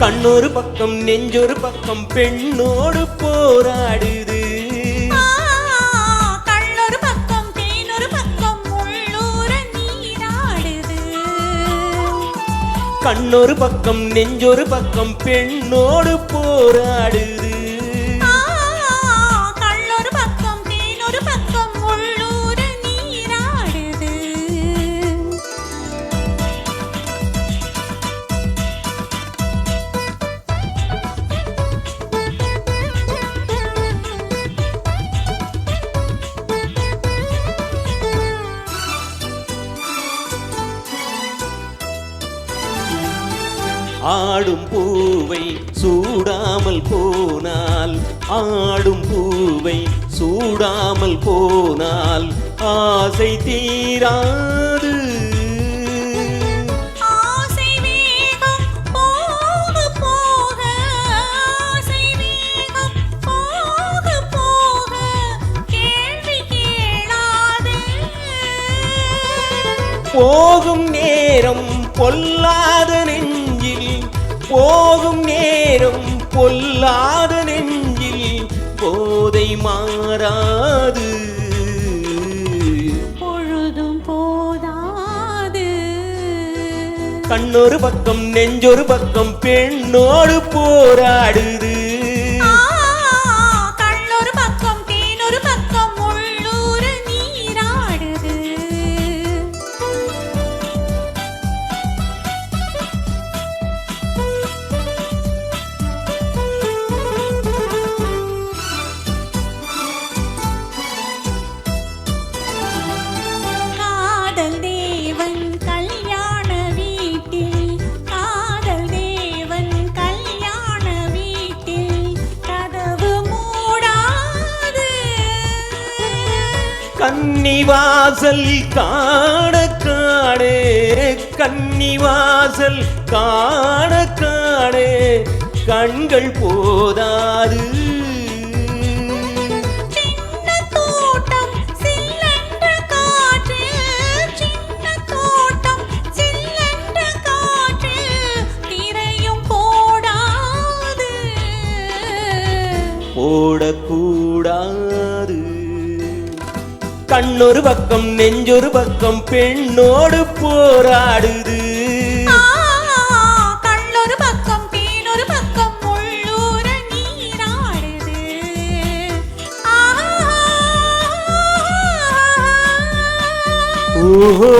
கண்ணொரு பக்கம் நெஞ்சொரு பக்கம் பெண்ணோடு போராடுது. கண்ணொரு பக்கம் தேனொரு பக்கம் உள்ளூர நீராடுது. கண்ணொரு பக்கம் நெஞ்சொரு பக்கம் பெண்ணோடு போராடுது. கண்ணொரு பக்கம் தேனொரு பக்கம் உள்ளூர நீராடுது. ஆடும் பூவை சூடாமல் போனால், ஆடும் பூவை சூடாமல் போனால் ஆசை தீராது. ஆசை வேகம் போக போக, ஆசை வேகம் போக போக கேள்வி கேளாது. போகும் நேரம் பொல்லாத நெஞ்சில், போகும் நேரம் பொல்லாத நெஞ்சில் போதை மாறாது. பொழுதும் போதாது. கண்ணொரு பக்கம் நெஞ்சொரு பக்கம் பெண்ணோடு போராடுது. கண்ணொரு பக்கம் தேனொரு பக்கம் உள்ளூர நீராடுது. காதல் தேவன் கல்யாண வீட்டில், காதல் தேவன் கல்யாண வீட்டில் கதவு மூடாது. கன்னிவாசல் காண காணே, கன்னிவாசல் காண காணே கண்கள் போதாது. சின்ன தோட்டம் சில்லென்ற காற்றில், சின்ன தோட்டம் சில்லென்ற காற்றில் திரையும் போடாது. போடக்கூடாது. கண்ணொரு பக்கம் நெஞ்சொரு பக்கம் பெண்ணோடு போராடுது. கண்ணொரு பக்கம் தேனொரு பக்கம் உள்ளூர நீராடுது. ஓஹோ